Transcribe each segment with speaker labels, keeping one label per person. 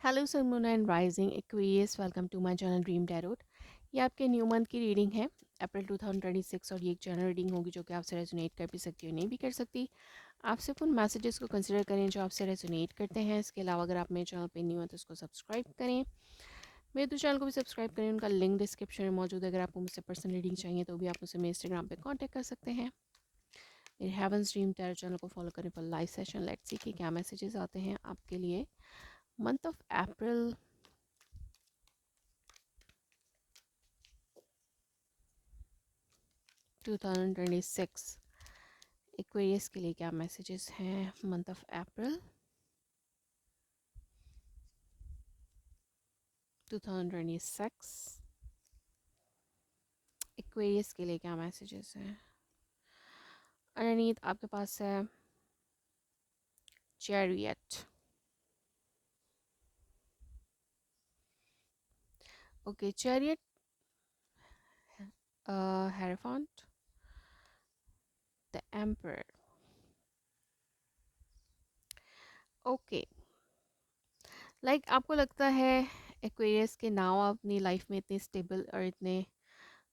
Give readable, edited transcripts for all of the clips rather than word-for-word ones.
Speaker 1: Hello sun moon and rising Aquarius, welcome to my channel dream tarot. ये आपके new month की reading है अप्रैल 2026 और ये एक जनरल रीडिंग होगी जो कि आपसे रेजोनेट कर भी सकती है, नहीं भी कर सकती। आप सिर्फ उन मैसेजेस को कंसिडर करें जो आपसे रेजोनेट करते हैं। इसके अलावा अगर आप मेरे चैनल पे न्यू हैं तो उसको सब्सक्राइब करें, मेरे तो चैनल को भी सब्सक्राइब करें। उनका लिंक डिस्क्रिप्शन में मौजूद है। अगर आपको मुझसे पर्सनल रीडिंग चाहिए तो भी आप मुझसे मेरे इंस्टाग्राम पर कॉन्टैक्ट कर सकते हैं। मेरे हेवंस ड्रीम टैरो चैनल को फॉलो करें for live session. Let's see कि क्या मैसेजेस आते हैं आपके लिए मंथ ऑफ अप्रैल 2026 एक्वेरियस के लिए। क्या मैसेजेस हैं मंथ ऑफ अप्रैल 2026 एक्वेरियस के लिए? क्या मैसेजेस हैं? अंडरनीथ आपके पास है chariot. Okay, chariot, hierophant, the emperor. Okay, like आपको लगता है एक्वेरियस के नाव अपनी लाइफ में इतने स्टेबल और इतने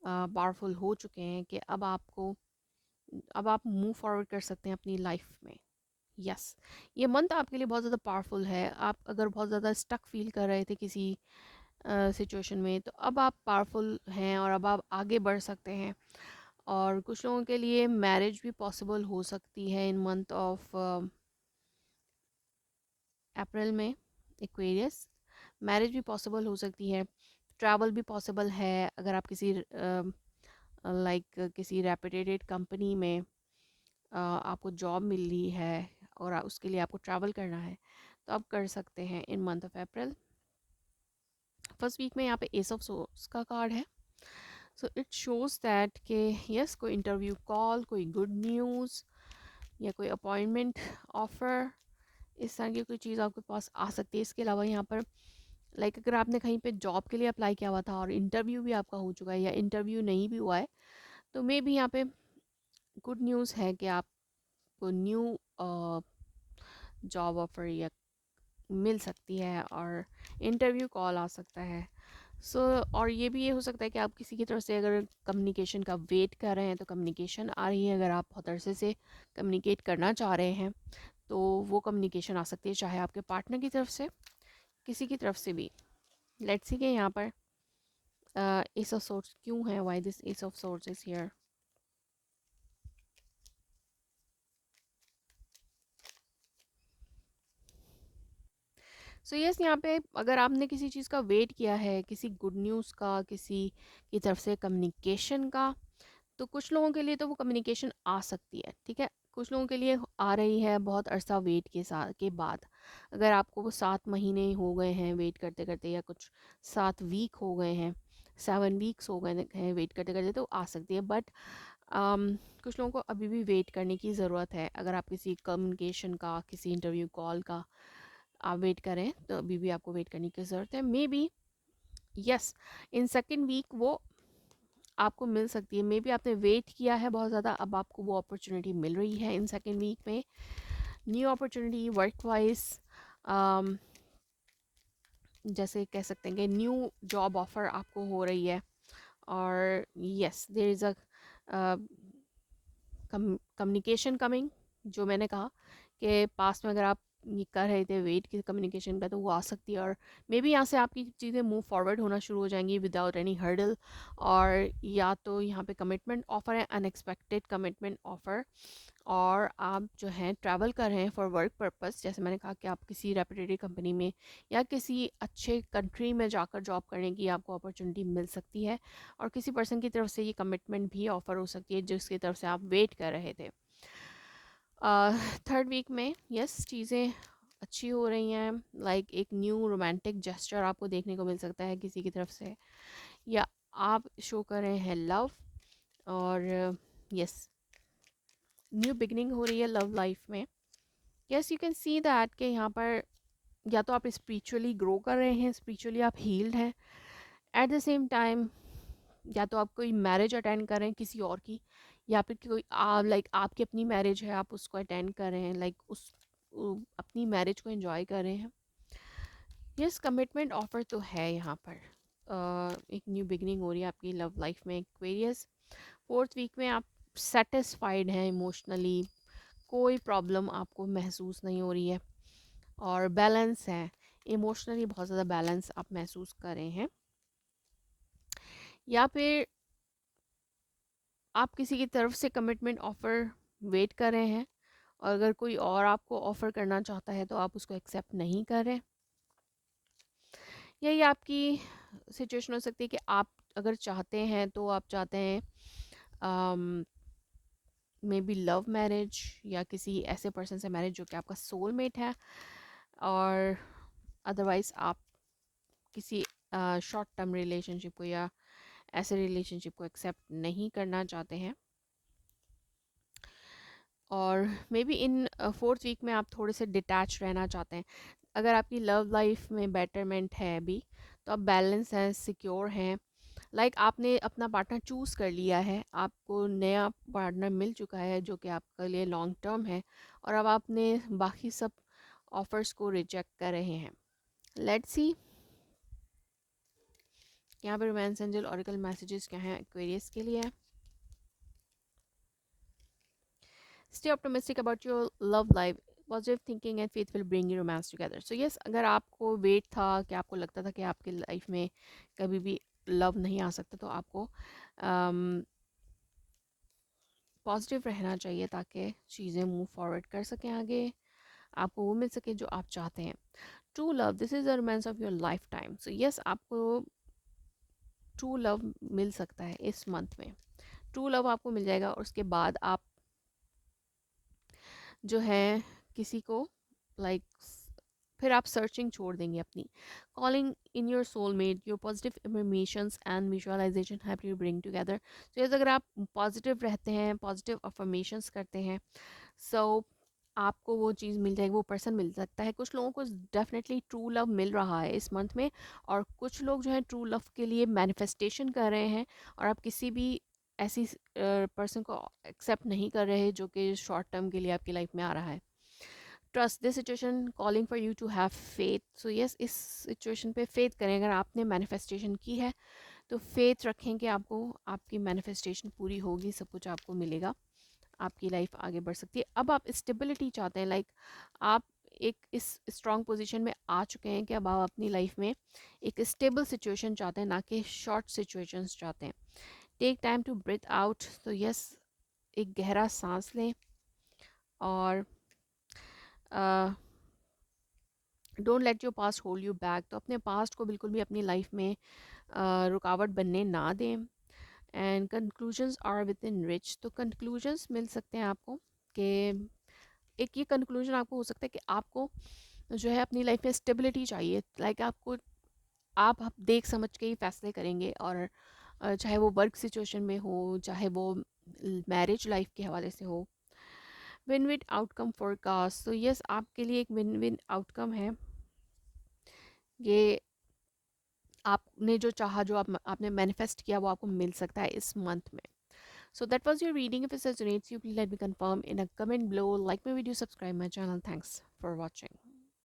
Speaker 1: पावरफुल हो चुके हैं कि अब आप मूव फॉरवर्ड कर सकते हैं अपनी लाइफ में। यस, ये मंथ आपके लिए बहुत ज़्यादा पावरफुल है। आप अगर बहुत ज़्यादा स्टक फील कर रहे थे किसी सिचुएशन में, तो अब आप पावरफुल हैं और अब आप आगे बढ़ सकते हैं। और कुछ लोगों के लिए मैरिज भी पॉसिबल हो सकती है इन मंथ ऑफ अप्रैल में। एक्वेरियस, मैरिज भी पॉसिबल हो सकती है, ट्रैवल भी पॉसिबल है। अगर आप किसी किसी रेपुटेड कंपनी में आपको जॉब मिल रही है और उसके लिए आपको ट्रैवल करना है तो आप कर सकते हैं in month of April. First week में यहाँ पे एस ऑफ सोर्स का कार्ड है। सो इट शोज दैट कि यस, कोई इंटरव्यू कॉल, कोई गुड न्यूज़ या कोई अपॉइंटमेंट ऑफर, इस तरह की कोई चीज़ आपके पास आ सकती है। इसके अलावा यहाँ पर अगर आपने कहीं पे जॉब के लिए अप्लाई किया हुआ था और इंटरव्यू भी आपका हो चुका है या इंटरव्यू नहीं भी हुआ है, तो मे भी यहाँ पे गुड न्यूज़ है कि आपको न्यू जॉब ऑफर या मिल सकती है और इंटरव्यू कॉल आ सकता है। और ये भी ये हो सकता है कि आप किसी की तरफ से अगर कम्युनिकेशन का वेट कर रहे हैं तो कम्युनिकेशन आ रही है। अगर आप बहुत अरसे से कम्युनिकेट करना चाह रहे हैं तो वो कम्युनिकेशन आ सकती है, चाहे आपके पार्टनर की तरफ से, किसी की तरफ से भी। लेट्स सी के यहाँ पर एस ऑफ सोर्स क्यों है, why this S of source is here. So yes, यहाँ पे अगर आपने किसी चीज़ का वेट किया है, किसी गुड न्यूज़ का, किसी की तरफ से कम्युनिकेशन का, तो कुछ लोगों के लिए तो वो कम्युनिकेशन आ सकती है, ठीक है। कुछ लोगों के लिए आ रही है बहुत अरसा वेट के साथ के बाद। अगर आपको वो 7 महीने हो गए हैं वेट करते करते, या कुछ 7 वीक हो गए हैं, 7 वीक्स हो गए हैं वेट करते करते, तो आ सकती है। बट कुछ लोगों को अभी भी वेट करने की ज़रूरत है। अगर आप किसी कम्युनिकेशन का, किसी इंटरव्यू कॉल का आप वेट करें तो अभी भी आपको वेट करने की ज़रूरत है। Maybe yes, in second week वो आपको मिल सकती है। मे बी आपने वेट किया है बहुत ज़्यादा, अब आपको वो अपॉर्चुनिटी मिल रही है इन सेकेंड वीक में। न्यू अपॉर्चुनिटी वर्क वाइज, जैसे कह सकते हैं कि न्यू जॉब ऑफर आपको हो रही है। और yes, there is a communication coming. जो मैंने कहा कि पास्ट में अगर आप ये कर रहे थे वेट की कम्युनिकेशन का, तो वो आ सकती है। और मे बी यहाँ से आपकी चीज़ें मूव फॉरवर्ड होना शुरू हो जाएंगी विदाउट एनी हर्डल। और या तो यहाँ पे कमिटमेंट ऑफर है, अनएक्सपेक्टेड कमिटमेंट ऑफर, और आप जो हैं ट्रैवल कर रहे हैं फॉर वर्क पर्पस। जैसे मैंने कहा कि आप किसी रेपुटेड कंपनी में या किसी अच्छे कंट्री में जाकर जॉब करने की आपको अपॉर्चुनिटी मिल सकती है। और किसी पर्सन की तरफ से ये कमिटमेंट भी ऑफर हो सकती है जिसकी तरफ से आप वेट कर रहे थे। थर्ड वीक में यस, चीज़ें अच्छी हो रही हैं। एक न्यू रोमांटिक जेस्चर आपको देखने को मिल सकता है किसी की तरफ से, या आप शो कर रहे हैं लव। और यस, न्यू बिगनिंग हो रही है लव लाइफ में। Yes, you can see that कि यहाँ पर या तो आप स्पिरिचुअली ग्रो कर रहे हैं, स्पिरिचुअली आप हील्ड हैं। एट द सेम टाइम या तो आप कोई मैरिज अटेंड कर रहे हैं किसी और की, या फिर कोई आपकी अपनी मैरिज है, आप उसको अटेंड कर रहे हैं, अपनी मैरिज को एंजॉय कर रहे हैं। यस, कमिटमेंट ऑफर तो है यहाँ पर। एक न्यू बिगनिंग हो रही है आपकी लव लाइफ में एक्वेरियस। फोर्थ वीक में आप सेटिस्फाइड हैं इमोशनली, कोई प्रॉब्लम आपको महसूस नहीं हो रही है, और बैलेंस है इमोशनली, बहुत ज़्यादा बैलेंस आप महसूस कर रहे हैं। या फिर आप किसी की तरफ से कमिटमेंट ऑफर वेट कर रहे हैं, और अगर कोई और आपको ऑफर करना चाहता है तो आप उसको एक्सेप्ट नहीं कर रहे। यही आपकी सिचुएशन हो सकती है कि आप अगर चाहते हैं तो आप चाहते हैं मे बी लव मैरिज, या किसी ऐसे पर्सन से मैरिज जो कि आपका सोलमेट है, और अदरवाइज आप किसी शॉर्ट टर्म रिलेशनशिप को या ऐसे रिलेशनशिप को एक्सेप्ट नहीं करना चाहते हैं। और maybe in fourth week में आप थोड़े से डिटैच रहना चाहते हैं। अगर आपकी लव लाइफ में बेटरमेंट है अभी, तो आप बैलेंस हैं, सिक्योर हैं, लाइक आपने अपना पार्टनर चूज़ कर लिया है, आपको नया पार्टनर मिल चुका है जो कि आपके लिए लॉन्ग टर्म है, और अब आपने बाकी सब ऑफर्स को रिजेक्ट कर रहे हैं। लेट्स सी यहाँ पर रोमांस एंजल ऑरिकल मैसेजेस क्या हैं एक्वेरियस के लिए। Stay optimistic about your love life, positive thinking and faith will bring you romance together. So yes, अगर आपको वेट था कि आपको लगता था कि आपकी लाइफ में कभी भी लव नहीं आ सकता, तो आपको पॉजिटिव रहना चाहिए ताकि चीज़ें मूव फॉरवर्ड कर सकें आगे, आपको वो मिल सके जो आप चाहते हैं। True love, this is the romance of your life time. So yes, आपको ट्रू लव मिल सकता है इस मंथ में। ट्रू लव आपको मिल जाएगा, और उसके बाद आप जो है किसी को लाइक फिर आप सर्चिंग छोड़ देंगे अपनी। Calling in your soulmate, your positive affirmations and visualization have you bring together. तो यस, अगर आप पॉजिटिव रहते हैं, पॉजिटिव अफर्मेशंस करते हैं, सो आपको वो चीज़ मिल जाएगी, वो पर्सन मिल सकता है। कुछ लोगों को डेफिनेटली ट्रू लव मिल रहा है इस मंथ में, और कुछ लोग जो है ट्रू लव के लिए मैनिफेस्टेशन कर रहे हैं, और आप किसी भी ऐसी पर्सन को एक्सेप्ट नहीं कर रहे जो कि शॉर्ट टर्म के लिए आपकी लाइफ में आ रहा है। Trust this situation calling for you to have faith. So yes, इस सिचुएशन पे फेथ करें। अगर आपने मैनिफेस्टेशन की है तो फेथ रखें कि आपको आपकी मैनिफेस्टेशन पूरी होगी, सब कुछ आपको मिलेगा, आपकी लाइफ आगे बढ़ सकती है। अब आप स्टेबिलिटी चाहते हैं, लाइक आप एक इस स्ट्रॉन्ग पोजीशन में आ चुके हैं कि अब आप अपनी लाइफ में एक स्टेबल सिचुएशन चाहते हैं, ना कि शॉर्ट सिचुएशंस चाहते हैं। Take time to breathe out. तो यस, एक गहरा सांस लें, और don't let your past hold you back. तो अपने पास्ट को बिल्कुल भी अपनी लाइफ में रुकावट बनने ना दें। And conclusions are within reach. तो कंक्लूजन्स मिल सकते हैं आपको कि एक ये कंक्लूजन आपको हो सकता है कि आपको जो है अपनी लाइफ में स्टेबिलिटी चाहिए, लाइक आपको आप देख समझ के ही फैसले करेंगे, और चाहे वो वर्क सिचुएशन में हो, चाहे वो मैरिज लाइफ के हवाले से हो। Win win outcome forecast. तो यस, आपके लिए एक विन विन आउटकम है ये। आपने जो चाहा, जो आपने मैनिफेस्ट किया, वो आपको मिल सकता है इस मंथ में। So that was your reading. If it resonates you, please let me confirm in a comment below. Like my video, subscribe my channel. Thanks for watching.